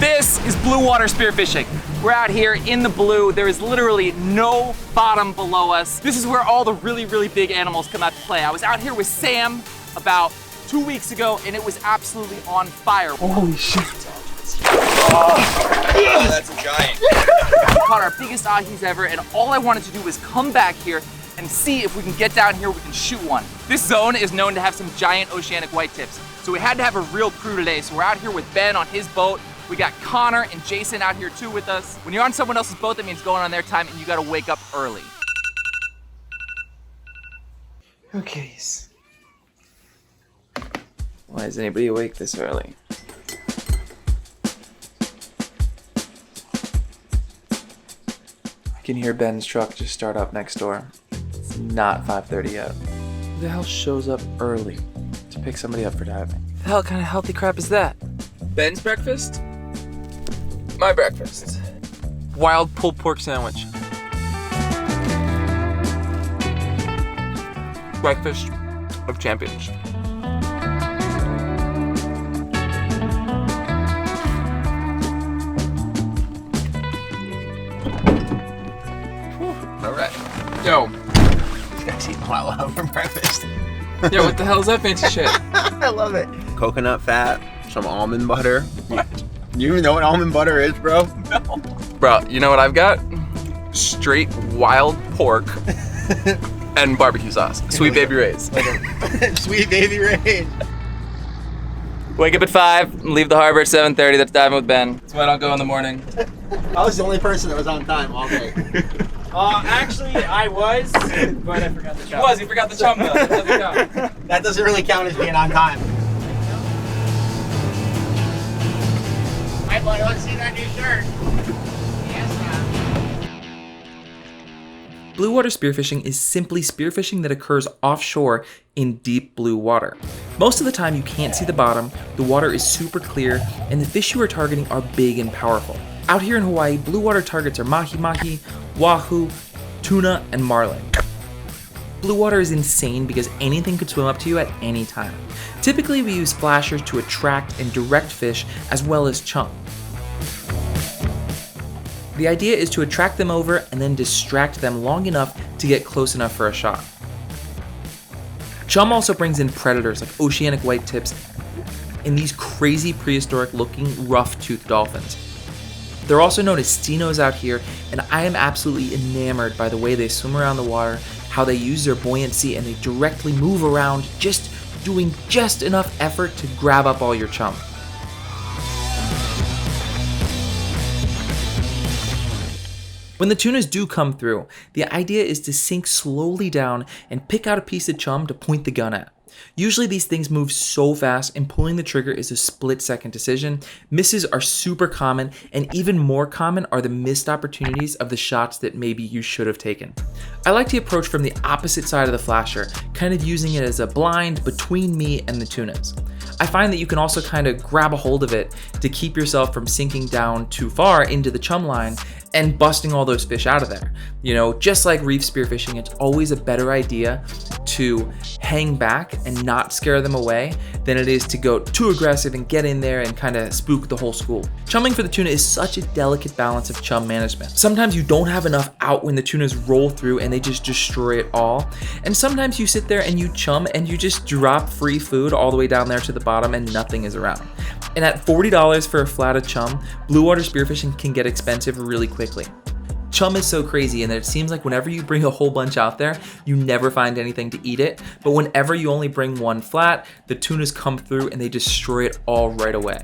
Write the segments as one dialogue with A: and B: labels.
A: This is blue water spearfishing. We're out here in the blue. There is literally no bottom below us. This is where all the really, really big animals come out to play. I was out here with Sam about 2 weeks ago and it was absolutely on fire. Holy shit.
B: Oh, that's a giant.
A: We caught our biggest ahis ever and all I wanted to do was come back here and see if we can get down here, we can shoot one. This zone is known to have some giant oceanic white tips. So we had to have a real crew today. So we're out here with Ben on his boat. We got Connor and Jason out here too with us. When you're on someone else's boat, that means going on their time and you gotta wake up early.
C: Okay. Why is anybody awake this early? I can hear Ben's truck just start up next door. It's not 5:30 yet. Who the hell shows up early to pick somebody up for diving? The hell kind of healthy crap is that? Ben's breakfast? My breakfast. Wild pulled pork sandwich. Breakfast of champions.
B: All right.
C: Yo.
B: This guy's eating wallow for breakfast.
C: Yo, what the hell is that fancy shit?
B: I love it. Coconut fat, some almond butter. What? You even know what almond butter is, bro?
A: No.
C: Bro, you know what I've got? Straight wild pork and barbecue sauce. Sweet Baby Ray's.
B: Sweet Baby Ray's.
A: Wake up at 5, leave the harbor at 7:30, that's diving with Ben.
C: That's why I don't go in the morning.
B: I was the only person that was on time all day.
D: Actually, I was, but I forgot the chum.
C: You forgot the chum though. That doesn't count.
B: That doesn't really count as being on time. Hey, buddy, let's see that new shirt. Yes,
E: Blue water spearfishing is simply spearfishing that occurs offshore in deep blue water. Most of the time you can't see the bottom, the water is super clear, and the fish you are targeting are big and powerful. Out here in Hawaii, blue water targets are mahi-mahi, wahoo, tuna, and marlin. Blue water is insane because anything could swim up to you at any time. Typically we use flashers to attract and direct fish as well as chum. The idea is to attract them over and then distract them long enough to get close enough for a shot. Chum also brings in predators like oceanic white tips and these crazy prehistoric looking rough-toothed dolphins. They're also known as stenos out here, and I am absolutely enamored by the way they swim around the water, how they use their buoyancy, and they directly move around, just doing just enough effort to grab up all your chum. When the tunas do come through, the idea is to sink slowly down and pick out a piece of chum to point the gun at. Usually these things move so fast and pulling the trigger is a split-second decision. Misses are super common, and even more common are the missed opportunities of the shots that maybe you should have taken. I like to approach from the opposite side of the flasher, kind of using it as a blind between me and the tunas. I find that you can also kind of grab a hold of it to keep yourself from sinking down too far into the chum line and busting all those fish out of there. You know, just like reef spearfishing, it's always a better idea to hang back and not scare them away than it is to go too aggressive and get in there and kind of spook the whole school. Chumming for the tuna is such a delicate balance of chum management. Sometimes you don't have enough out when the tunas roll through and they just destroy it all. And sometimes you sit there and you chum and you just drop free food all the way down there to the bottom and nothing is around. And at $40 for a flat of chum, blue water spearfishing can get expensive really quickly. Chum is so crazy in that it seems like whenever you bring a whole bunch out there, you never find anything to eat it. But whenever you only bring one flat, the tunas come through and they destroy it all right away.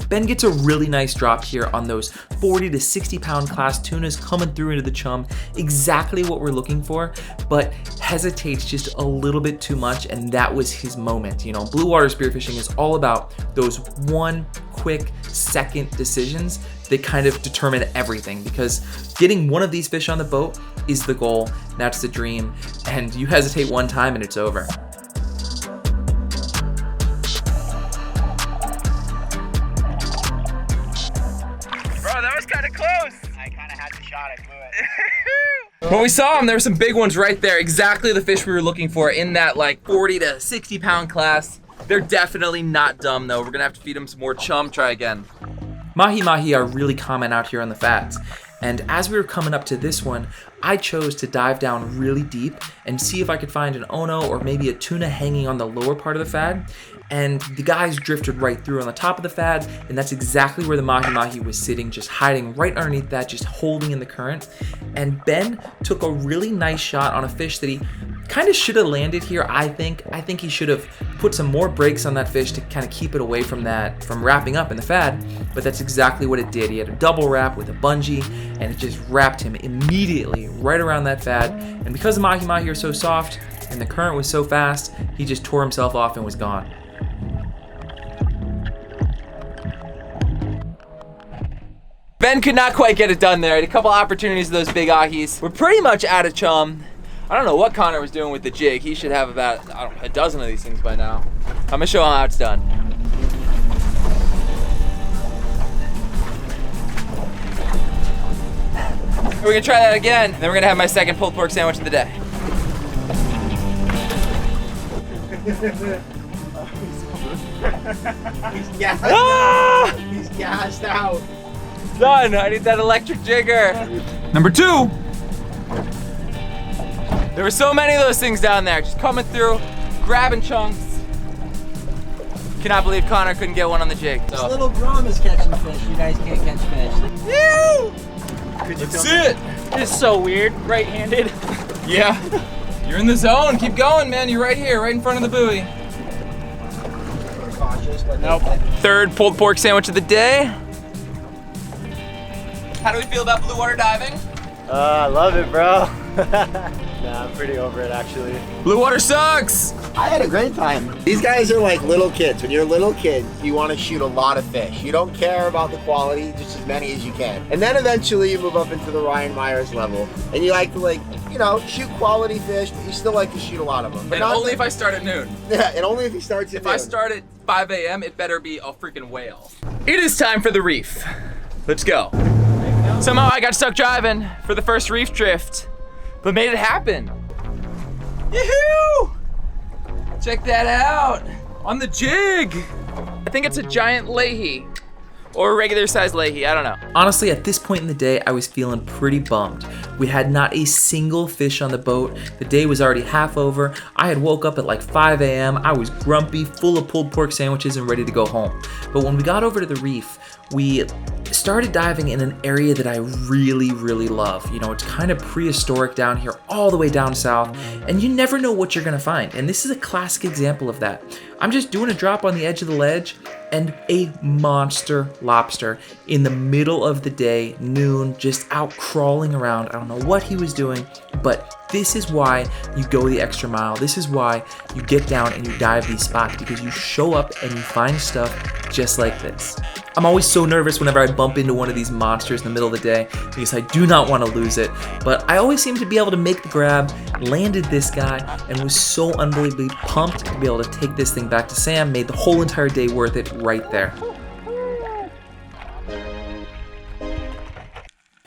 E: Ben gets a really nice drop here on those 40 to 60 pound class tunas coming through into the chum, exactly what we're looking for, but hesitates just a little bit too much, and that was his moment. You know, blue water spearfishing is all about those one quick second decisions that kind of determine everything, because getting one of these fish on the boat is the goal, that's the dream, and you hesitate one time and it's over.
A: Kind of close.
B: I kind of had the shot, I blew it.
A: When we saw them, there were some big ones right there. Exactly the fish we were looking for in that like 40 to 60 pound class. They're definitely not dumb though. We're gonna have to feed them some more chum. Try again.
E: Mahi-mahi are really common out here on the fads. And as we were coming up to this one, I chose to dive down really deep and see if I could find an ono or maybe a tuna hanging on the lower part of the fad. And the guys drifted right through on the top of the fad, and that's exactly where the mahi-mahi was sitting, just hiding right underneath that, just holding in the current. And Ben took a really nice shot on a fish that he kind of should have landed here, I think. I think he should have put some more brakes on that fish to kind of keep it away from wrapping up in the fad, but that's exactly what it did. He had a double wrap with a bungee, and it just wrapped him immediately right around that fad. And because the mahi-mahi are so soft and the current was so fast, he just tore himself off and was gone.
A: Ben could not quite get it done there. He had a couple opportunities of those big ahis. We're pretty much out of chum. I don't know what Connor was doing with the jig. He should have about, I don't know, a dozen of these things by now. I'm gonna show him how it's done. We're gonna try that again, then we're gonna have my second pulled pork sandwich of the day.
B: He's gassed.
A: Ah!
B: He's gassed out.
A: Done, I need that electric jigger. Number 2. There were so many of those things down there, just coming through, grabbing chunks. Cannot believe Connor couldn't get one on the jig.
F: This little drum is catching fish. You guys can't catch fish.
A: That's it.
D: This is so weird. Right-handed.
A: Yeah, you're in the zone. Keep going, man. You're right here, right in front of the buoy.
D: Nope.
A: Third pulled pork sandwich of the day. How do we feel about blue water diving?
G: I love it, bro. Nah, I'm pretty over it, actually.
A: Blue water sucks.
B: I had a great time. These guys are like little kids. When you're a little kid, you want to shoot a lot of fish. You don't care about the quality, just as many as you can. And then eventually you move up into the Ryan Myers level, and you like to shoot quality fish, but you still like to shoot a lot of them. But
A: And only if I start at noon.
B: Yeah, and only if he starts at
A: If I start at 5 a.m., it better be a freaking whale. It is time for the reef. Let's go. Somehow I got stuck driving for the first reef drift, but made it happen. Yoo-hoo! Check that out, on the jig. I think it's a giant Leahy, or a regular size Leahy, I don't know.
E: Honestly, at this point in the day, I was feeling pretty bummed. We had not a single fish on the boat. The day was already half over. I had woke up at like 5 a.m. I was grumpy, full of pulled pork sandwiches and ready to go home. But when we got over to the reef, we started diving in an area that I really, really love. You know, it's kind of prehistoric down here, all the way down south, and you never know what you're gonna find. And this is a classic example of that. I'm just doing a drop on the edge of the ledge, and a monster lobster in the middle of the day, noon, just out crawling around. I don't know what he was doing, but this is why you go the extra mile. This is why you get down and you dive these spots, because you show up and you find stuff just like this. I'm always so nervous whenever I bump into one of these monsters in the middle of the day because I do not want to lose it, but I always seem to be able to make the grab, landed this guy, and was so unbelievably pumped to be able to take this thing back to Sam, made the whole entire day worth it right there.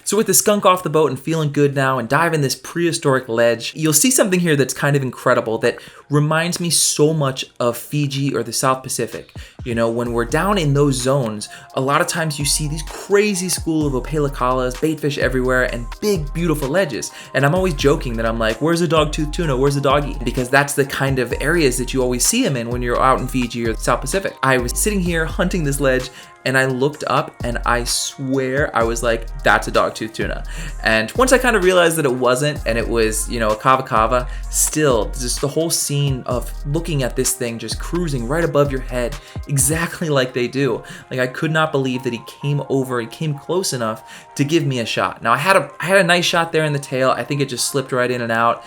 E: So with the skunk off the boat and feeling good now and diving this prehistoric ledge, you'll see something here that's kind of incredible that reminds me so much of Fiji or the South Pacific. You know, when we're down in those zones, a lot of times you see these crazy school of opelikalas, baitfish everywhere, and big, beautiful ledges. And I'm always joking that I'm like, where's the dog-toothed tuna? Where's the doggy? Because that's the kind of areas that you always see them in when you're out in Fiji or the South Pacific. I was sitting here hunting this ledge, and I looked up and I swear I was like, that's a dog-toothed tuna. And once I kind of realized that it wasn't, and it was, you know, a kava kava, still just the whole scene of looking at this thing just cruising right above your head, exactly like they do. Like, I could not believe that he came over, he came close enough to give me a shot. Now I had a nice shot there in the tail. I think it just slipped right in and out.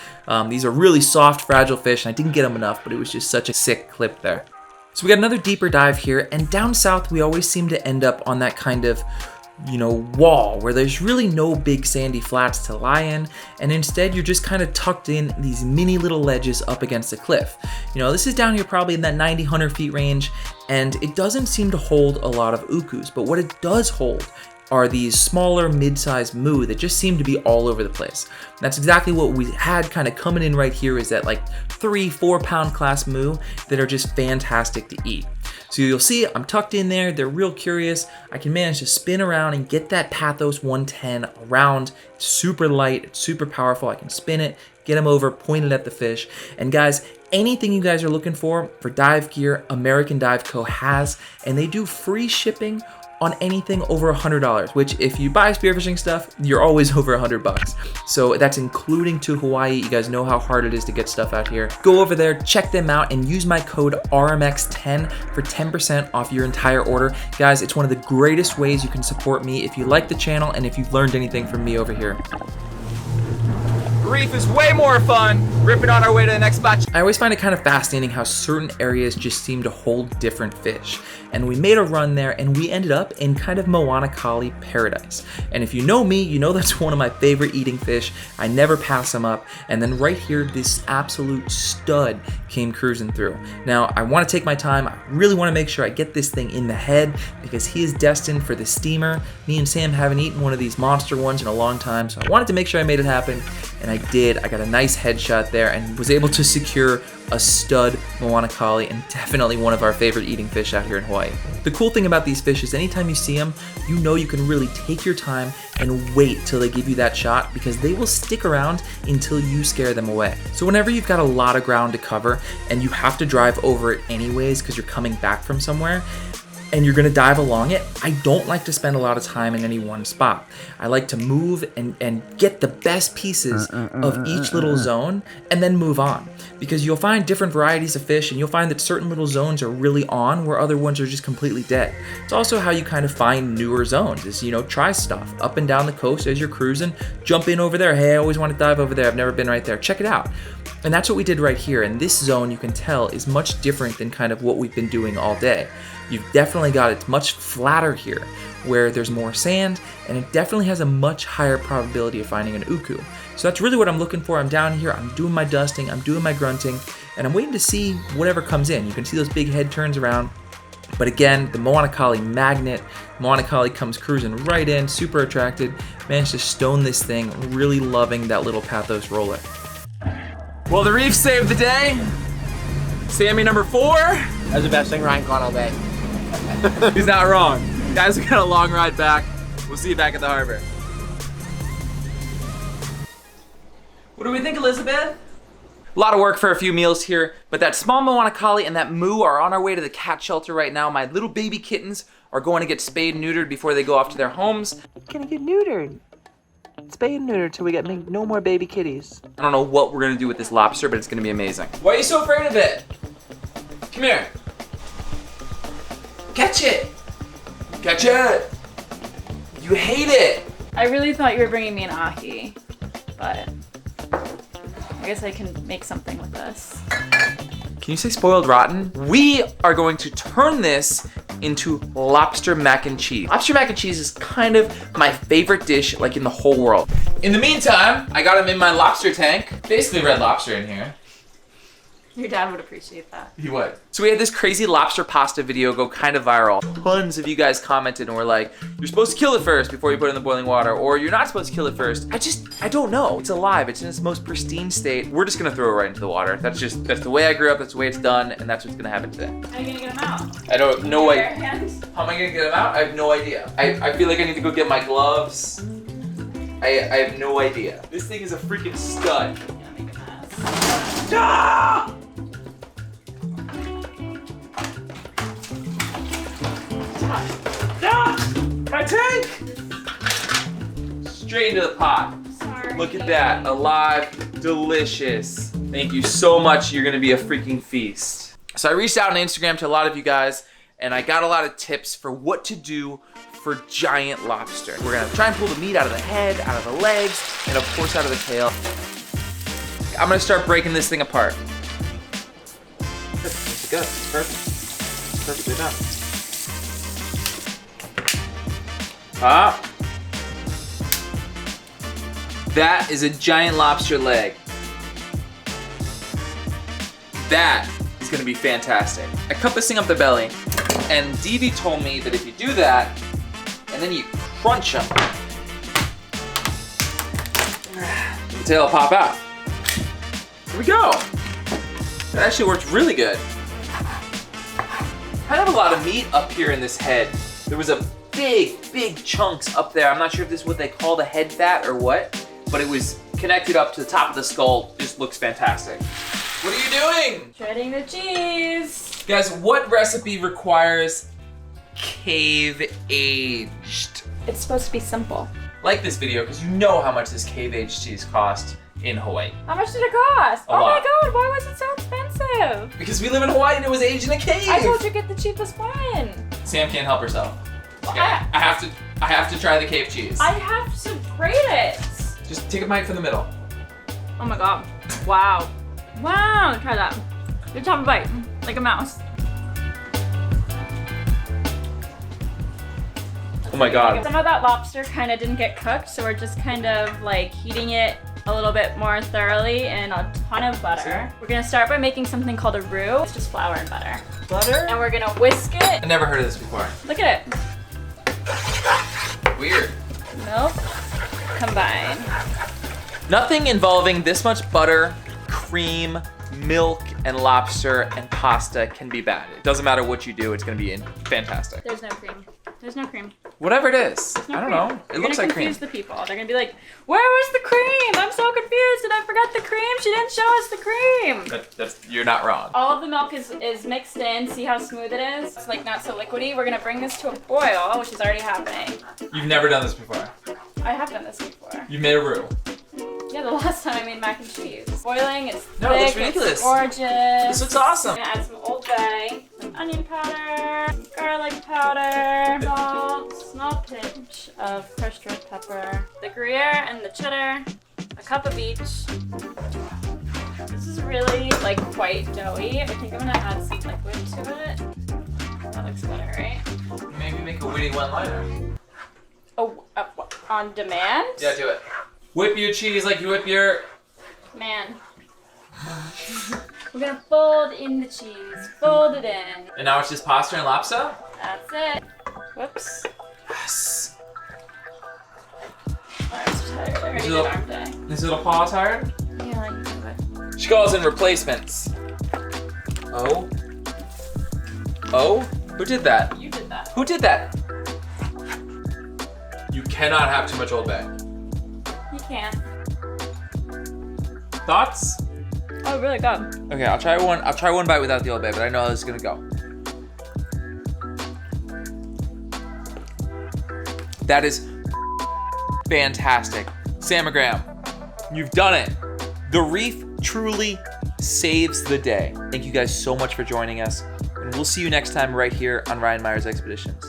E: These are really soft, fragile fish, and I didn't get them enough, but it was just such a sick clip there. So we got another deeper dive here, and down south we always seem to end up on that kind of, you know, wall where there's really no big sandy flats to lie in, and instead you're just kind of tucked in these mini little ledges up against a cliff. You know, this is down here probably in that 90-100 feet range, and it doesn't seem to hold a lot of ukus, but what it does hold are these smaller mid-sized moo that just seem to be all over the place. And that's exactly what we had kind of coming in right here, is that like 3-4 pound class moo that are just fantastic to eat. So you'll see I'm tucked in there. They're real curious. I can manage to spin around and get that Pathos 110 around. It's super light, it's super powerful. I can spin it, get them over, point it at the fish. And guys, anything you guys are looking for dive gear, American Dive Co. has, and they do free shipping on anything over $100, which if you buy spearfishing stuff, you're always over $100. So that's including to Hawaii. You guys know how hard it is to get stuff out here. Go over there, check them out, and use my code RMX10 for 10% off your entire order. Guys, it's one of the greatest ways you can support me if you like the channel and if you've learned anything from me over here.
A: Reef is way more fun. Ripping on our way to the next spot.
E: I always find it kind of fascinating how certain areas just seem to hold different fish. And we made a run there and we ended up in kind of Moana Kali paradise. And if you know me, you know that's one of my favorite eating fish. I never pass them up. And then right here, this absolute stud came cruising through. Now, I want to take my time. I really want to make sure I get this thing in the head because he is destined for the steamer. Me and Sam haven't eaten one of these monster ones in a long time, so I wanted to make sure I made it happen. And I did. I got a nice headshot there and was able to secure a stud Moana Kali and definitely one of our favorite eating fish out here in Hawaii. The cool thing about these fish is anytime you see them, you know you can really take your time and wait till they give you that shot because they will stick around until you scare them away. So whenever you've got a lot of ground to cover and you have to drive over it anyways because you're coming back from somewhere, and you're gonna dive along it, I don't like to spend a lot of time in any one spot. I like to move and get the best pieces of each little zone and then move on. Because you'll find different varieties of fish and you'll find that certain little zones are really on where other ones are just completely dead. It's also how you kind of find newer zones is, you know, try stuff up and down the coast as you're cruising, jump in over there. Hey, I always want to dive over there. I've never been right there. Check it out. And that's what we did right here. And this zone, you can tell, is much different than kind of what we've been doing all day. You've definitely got it much flatter here, where there's more sand, and it definitely has a much higher probability of finding an uku. So that's really what I'm looking for. I'm down here, I'm doing my dusting, I'm doing my grunting, and I'm waiting to see whatever comes in. You can see those big head turns around. But again, the Moana Kali magnet, Moana Kali comes cruising right in, super attracted, managed to stone this thing, really loving that little Pathos roller.
A: Well, the reef saved the day. Sammy number 4.
B: That was the best thing Ryan caught all day.
A: He's not wrong. Guys, we got a long ride back. We'll see you back at the harbor. What do we think, Elizabeth? A lot of work for a few meals here, but that small Moana Kali and that moo are on our way to the cat shelter right now. My little baby kittens are going to get spayed and neutered before they go off to their homes.
H: Gonna get neutered. Spay and neutered till we get no more baby kitties.
A: I don't know what we're gonna do with this lobster, but it's gonna be amazing. Why are you so afraid of it? Come here. Catch it. Catch it. You hate it.
I: I really thought you were bringing me an ahi, but I guess I can make something with this.
A: Can you say spoiled rotten? We are going to turn this into lobster mac and cheese. Lobster mac and cheese is kind of my favorite dish like in the whole world. In the meantime, I got him in my lobster tank. Basically Red Lobster in here.
I: Your dad would appreciate that.
A: He would. So we had this crazy lobster pasta video go kind of viral. Tons of you guys commented and were like, you're supposed to kill it first before you put it in the boiling water, or you're not supposed to kill it first. I don't know. It's alive. It's in its most pristine state. We're just gonna throw it right into the water. That's the way I grew up. That's the way it's done, and that's what's gonna happen today.
I: How are you gonna get them out?
A: I don't know what.
I: Bare hands?
A: How am I gonna get them out? I have no idea. I feel like I need to go get my gloves. I have no idea. This thing is a freaking stud.
I: You're gonna make a mess.
A: Ah! My tank! Straight into the pot.
I: Sorry.
A: Look at that, alive, delicious. Thank you so much, you're gonna be a freaking feast. So I reached out on Instagram to a lot of you guys and I got a lot of tips for what to do for giant lobster. We're gonna try and pull the meat out of the head, out of the legs, and of course out of the tail. I'm gonna start breaking this thing apart. Good, perfect. Perfectly done. That is a giant lobster leg. That is gonna be fantastic. I cut this thing up the belly, and Devi told me that if you do that, and then you crunch them, the tail will pop out. Here we go. That actually works really good.
E: Kind of a lot of meat up here in this head. There was a big chunks up there. I'm not sure if this is what they call the head fat or what, but it was connected up to the top of the skull. Just looks fantastic. What are you doing?
I: Shredding the cheese.
E: Guys, what recipe requires cave aged?
I: It's supposed to be simple.
E: Like this video because you know how much this cave aged cheese cost in Hawaii.
I: How much did it cost?
E: A lot.
I: My god, why was it so expensive?
E: Because we live in Hawaii and it was aged in a cave.
I: I told you get the cheapest one.
E: Sam can't help herself. Okay,
I: I
E: have to try the cave cheese.
I: I have to grate it.
E: Just take a bite from the middle.
I: Oh my god. Wow. Wow, try that. Good job, bite. Like a mouse.
E: Oh my god.
I: Some of that lobster kind of didn't get cooked, so we're just kind of like heating it a little bit more thoroughly in a ton of butter. We're gonna start by making something called a roux. It's just flour and butter.
E: Butter?
I: And we're gonna whisk it.
E: I never heard of this before.
I: Look at it.
E: Weird.
I: Milk. Combine.
E: Nothing involving this much butter, cream, milk, and lobster and pasta can be bad. It doesn't matter what you do, it's gonna be fantastic.
I: There's no cream. There's no cream.
E: Whatever it is.
I: No
E: I don't
I: cream.
E: know. It looks like cream.
I: You're gonna confuse the people. They're gonna be like, where was the cream? I'm so confused and I forgot the cream. She didn't show us the cream.
E: You're not wrong.
I: All of the milk is mixed in. See how smooth it is? It's like not so liquidy. We're gonna bring this to a boil, which is already happening.
E: You've never done this before.
I: I have done this before.
E: You've made a roux.
I: Yeah, the last time I made mac and cheese. Boiling, it's
E: No, it looks
I: thick,
E: ridiculous.
I: it's gorgeous.
E: This looks awesome.
I: I'm gonna add some Old Bay, some onion powder, some garlic powder, salt, small pinch of crushed red pepper, the Gruyere and the cheddar, a cup of each. This is really like quite doughy. I think I'm gonna add some liquid to it. That looks better, right?
E: Maybe make a witty one-liner.
I: Oh, on demand?
E: Yeah, do it. Whip your cheese like you whip your...
I: Man. We're gonna fold in the cheese. Fold it in.
E: And now it's just pasta and lobster?
I: That's it. Whoops.
E: Yes.
I: Arm's tired. I already did arm day.
E: This little paw tired?
I: Yeah, I can do it.
E: She calls in replacements. Oh? Oh? Who did that?
I: You did that.
E: Who did that? You cannot have too much Old Bay.
I: You can't.
E: Thoughts?
I: Oh, really good.
E: Okay, I'll try one bite without the Old Bay, but I know how this is gonna go. That is fantastic. Sam Graham, you've done it. The reef truly saves the day. Thank you guys so much for joining us, and we'll see you next time right here on Ryan Meyer's Expeditions.